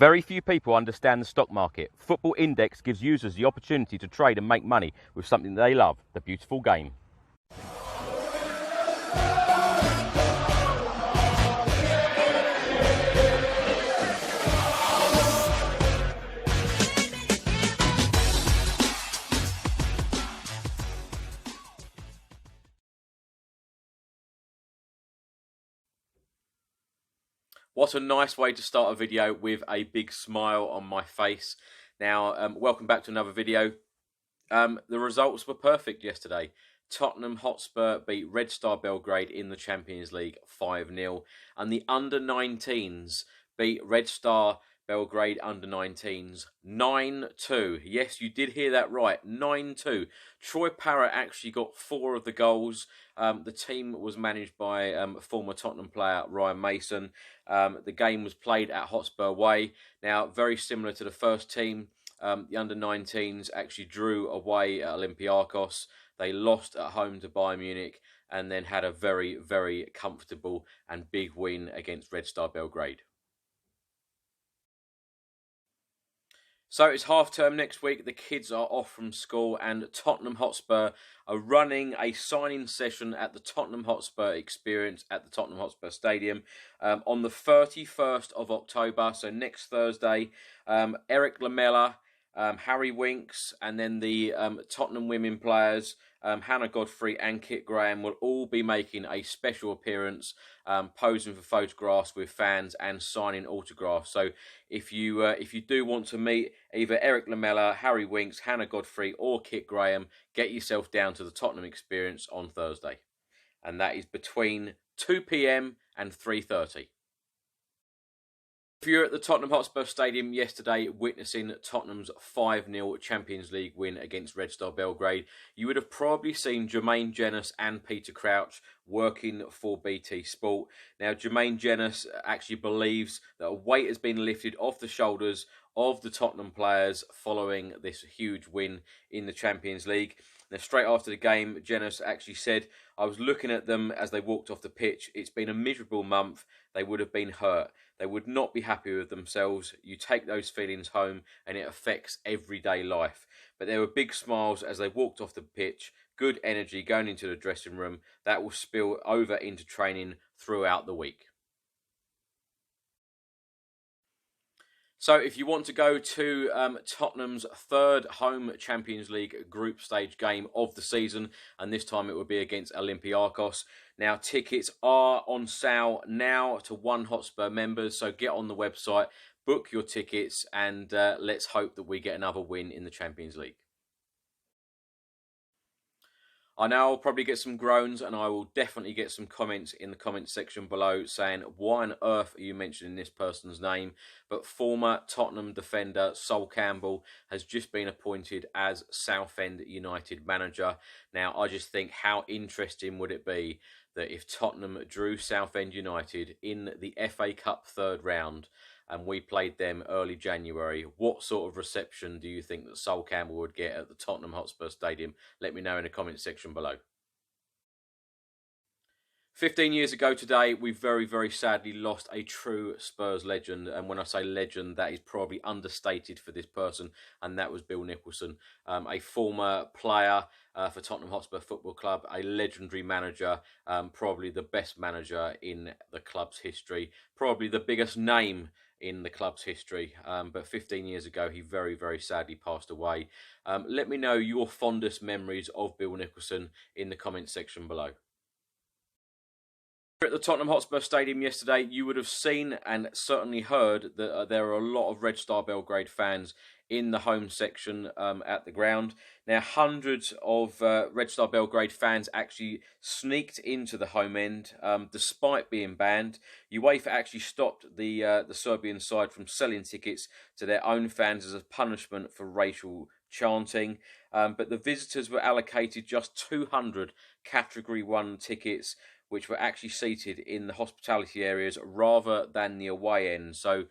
Very few people understand the stock market. Football Index gives users the opportunity to trade and make money with something they love, the beautiful game. What a nice way to start a video with a big smile on my face. Now, welcome back to another video. The results were perfect yesterday. Tottenham Hotspur beat Red Star Belgrade in the Champions League 5-0. And the under-19s beat Red Star Belgrade under-19s 9-2. Yes, you did hear that right, 9-2. Troy Parrott actually got 4 of the goals. The team was managed by former Tottenham player Ryan Mason. The game was played at Hotspur Way. Now, very similar to the first team, the under-19s actually drew away at Olympiacos. They lost at home to Bayern Munich and then had a very, very comfortable and big win against Red Star Belgrade. So it's half term next week. The kids are off from school and Tottenham Hotspur are running a signing session at the Tottenham Hotspur Experience at the Tottenham Hotspur Stadium on the 31st of October. So next Thursday, Eric Lamela, Harry Winks, and then the Tottenham women players, Hannah Godfrey and Kit Graham, will all be making a special appearance, posing for photographs with fans and signing autographs. So if you do want to meet either Eric Lamela, Harry Winks, Hannah Godfrey, or Kit Graham, get yourself down to the Tottenham Experience on Thursday, and that is between 2 p.m. and 3:30. If you're at the Tottenham Hotspur Stadium yesterday witnessing Tottenham's 5-0 Champions League win against Red Star Belgrade, you would have probably seen Jermaine Jenas and Peter Crouch working for BT Sport. Now, Jermaine Jenas actually believes that a weight has been lifted off the shoulders of the Tottenham players following this huge win in the Champions League. Now, straight after the game, Jenas actually said, "I was looking at them as they walked off the pitch. It's been a miserable month. They would have been hurt. They would not be happy with themselves. You take those feelings home and it affects everyday life." But there were big smiles as they walked off the pitch, good energy going into the dressing room. That will spill over into training throughout the week. So if you want to go to Tottenham's third home Champions League group stage game of the season, and this time it will be against Olympiacos. Now, tickets are on sale now to One Hotspur members, so get on the website, book your tickets, and let's hope that we get another win in the Champions League. I know I'll probably get some groans, and I will definitely get some comments in the comments section below saying, why on earth are you mentioning this person's name? But former Tottenham defender Sol Campbell has just been appointed as Southend United manager. Now, I just think, how interesting would it be that if Tottenham drew Southend United in the FA Cup third round and we played them early January, what sort of reception do you think that Sol Campbell would get at the Tottenham Hotspur Stadium? Let me know in the comments section below. 15 years ago today, we very, very sadly lost a true Spurs legend. And when I say legend, that is probably understated for this person, and that was Bill Nicholson, a former player for Tottenham Hotspur Football Club, a legendary manager, probably the best manager in the club's history, probably the biggest name in the club's history, but 15 years ago he very, very sadly passed away. Let me know your fondest memories of Bill Nicholson in the comments section below. At the Tottenham Hotspur Stadium yesterday, you would have seen and certainly heard that there are a lot of Red Star Belgrade fans in the home section at the ground. Now, hundreds of Red Star Belgrade fans actually sneaked into the home end, despite being banned. UEFA actually stopped the Serbian side from selling tickets to their own fans as a punishment for racial chanting. But the visitors were allocated just 200 Category 1 tickets, which were actually seated in the hospitality areas rather than the away end. So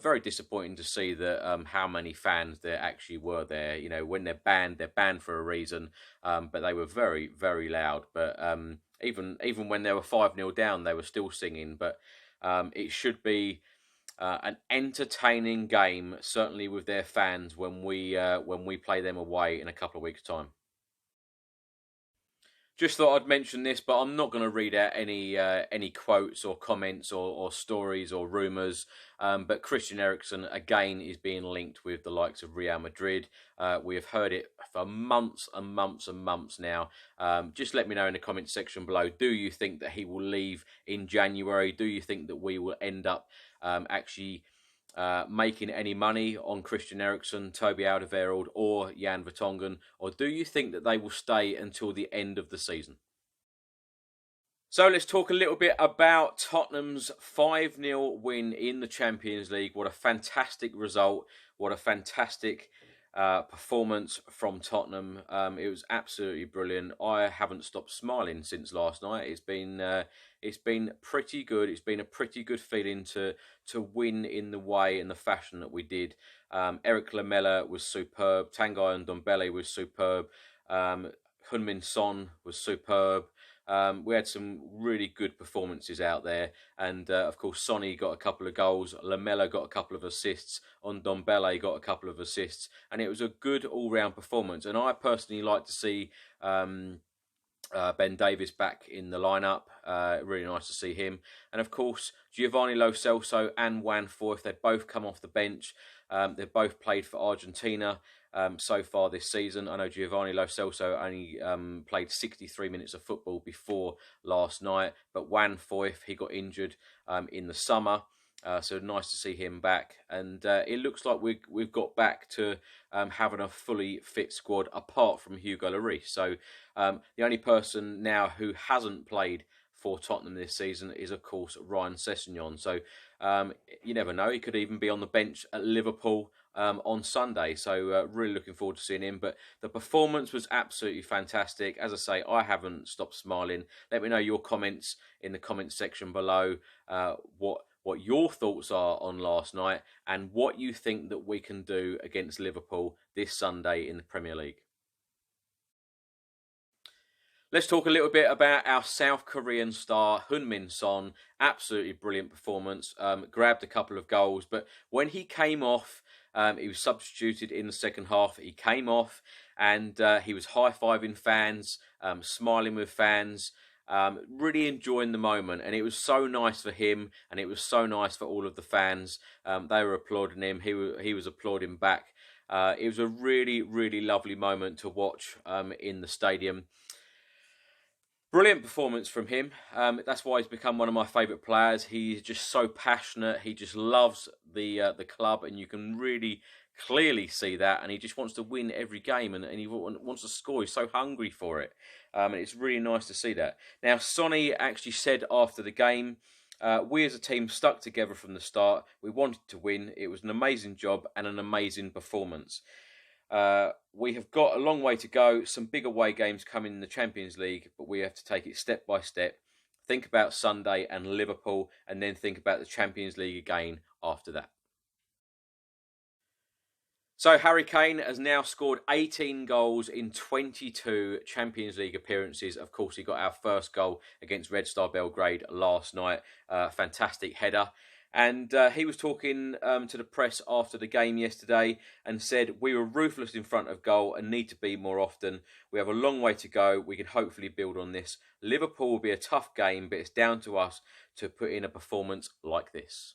very disappointing to see that how many fans there actually were there. You know, when they're banned for a reason. But they were very, very loud. But even when they were 5-0 down, they were still singing. But it should be an entertaining game, certainly with their fans when we play them away in a couple of weeks' time. Just thought I'd mention this, but I'm not going to read out any quotes or comments or stories or rumours. But Christian Eriksen again is being linked with the likes of Real Madrid. We have heard it for months and months and months now. Just let me know in the comments section below. Do you think that he will leave in January? Do you think that we will end up actually making any money on Christian Eriksen, Toby Alderweireld or Jan Vertonghen? Or do you think that they will stay until the end of the season? So let's talk a little bit about Tottenham's 5-0 win in the Champions League. What a fantastic result. What a fantastic performance from Tottenham. It was absolutely brilliant. I haven't stopped smiling since last night. It's been pretty good. It's been a pretty good feeling to win in the way and the fashion that we did. Eric Lamela was superb. Tanguy Ndombele was superb. Heung-Min Son was superb. We had some really good performances out there, and of course Sonny got a couple of goals, Lamela got a couple of assists, Ndombele got a couple of assists, and it was a good all-round performance. And I personally like to see Ben Davies back in the lineup. Really nice to see him. And of course, Giovanni Lo Celso and Juan Foyth, they've both come off the bench. They've both played for Argentina so far this season. I know Giovanni Lo Celso only played 63 minutes of football before last night, but Juan Foyth, he got injured in the summer. So nice to see him back, and it looks like we've got back to having a fully fit squad apart from Hugo Lloris. So the only person now who hasn't played for Tottenham this season is of course Ryan Sessegnon. So you never know, he could even be on the bench at Liverpool on Sunday. So really looking forward to seeing him. But the performance was absolutely fantastic. As I say, I haven't stopped smiling. Let me know your comments in the comments section below. What your thoughts are on last night and what you think that we can do against Liverpool this Sunday in the Premier League. Let's talk a little bit about our South Korean star, Heung-Min Son. Absolutely brilliant performance. Grabbed a couple of goals, but when he came off, he was substituted in the second half. He came off and he was high-fiving fans, smiling with fans. Really enjoying the moment, and it was so nice for him, and it was so nice for all of the fans. They were applauding him. He was applauding back. It was a really, really lovely moment to watch in the stadium. Brilliant performance from him. That's why he's become one of my favourite players. He's just so passionate. He just loves the club, and you can really clearly see that. And he just wants to win every game, and he wants to score. He's so hungry for it. And it's really nice to see that. Now, Sonny actually said after the game, we as a team stuck together from the start. We wanted to win. It was an amazing job and an amazing performance. We have got a long way to go. Some big away games coming in the Champions League, but we have to take it step by step. Think about Sunday and Liverpool, and then think about the Champions League again after that. So Harry Kane has now scored 18 goals in 22 Champions League appearances. Of course, he got our first goal against Red Star Belgrade last night. Fantastic header. And he was talking to the press after the game yesterday and said, we were ruthless in front of goal and need to be more often. We have a long way to go. We can hopefully build on this. Liverpool will be a tough game, but it's down to us to put in a performance like this.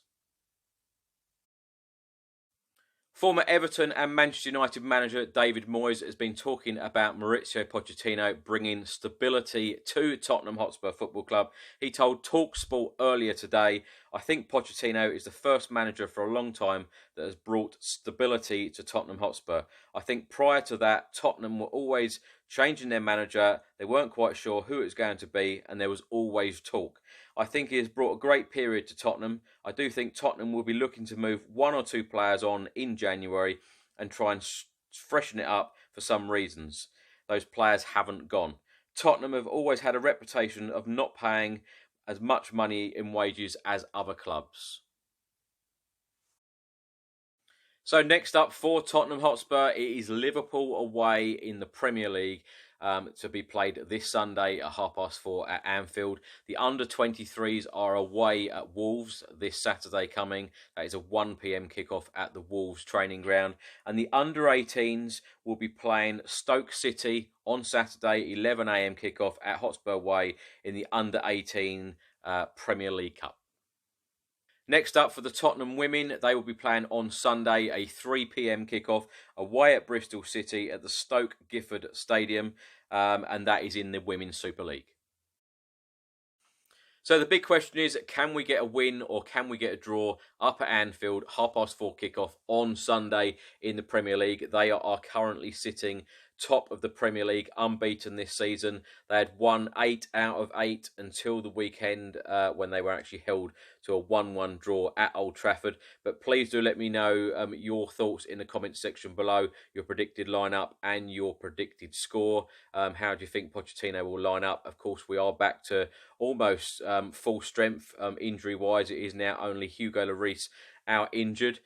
Former Everton and Manchester United manager David Moyes has been talking about Mauricio Pochettino bringing stability to Tottenham Hotspur Football Club. He told TalkSport earlier today, I think Pochettino is the first manager for a long time that has brought stability to Tottenham Hotspur. I think prior to that, Tottenham were always changing their manager. They weren't quite sure who it was going to be, and there was always talk. I think he has brought a great period to Tottenham. I do think Tottenham will be looking to move one or two players on in January and try and freshen it up for some reasons. Those players haven't gone. Tottenham have always had a reputation of not paying as much money in wages as other clubs. So next up for Tottenham Hotspur, it is Liverpool away in the Premier League. to be played this Sunday at 4:30 at Anfield. The under-23s are away at Wolves this Saturday coming. That is a 1 p.m. kickoff at the Wolves training ground. And the under-18s will be playing Stoke City on Saturday, 11 a.m. kickoff at Hotspur Way in the under-18 Premier League Cup. Next up for the Tottenham women, they will be playing on Sunday, a 3 p.m. kickoff away at Bristol City at the Stoke Gifford Stadium, and that is in the Women's Super League. So the big question is, can we get a win or can we get a draw up at Anfield, 4:30 kickoff on Sunday in the Premier League? They are currently sitting top of the Premier League, unbeaten this season. They had won 8 out of 8 until the weekend when they were actually held to a 1-1 draw at Old Trafford. But please do let me know your thoughts in the comments section below, your predicted lineup and your predicted score. How do you think Pochettino will line up? Of course, we are back to almost full strength injury-wise. It is now only Hugo Lloris out injured.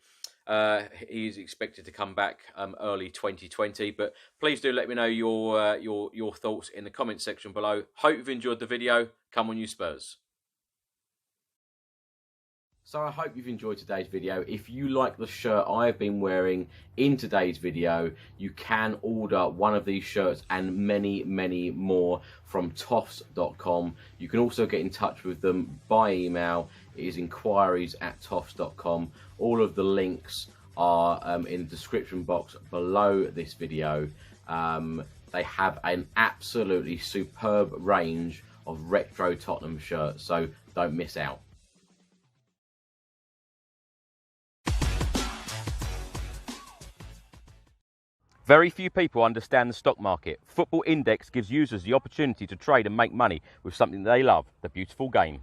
He is expected to come back early 2020, but please do let me know your thoughts in the comments section below. Hope you've enjoyed the video. Come on, you Spurs. So I hope you've enjoyed today's video. If you like the shirt I've been wearing in today's video, you can order one of these shirts and many, many more from Toffs.com. You can also get in touch with them by email. It is Enquires@Toffs.com. All of the links are in the description box below this video. They have an absolutely superb range of retro Tottenham shirts, so don't miss out. Very few people understand the stock market. Football Index gives users the opportunity to trade and make money with something they love, the beautiful game.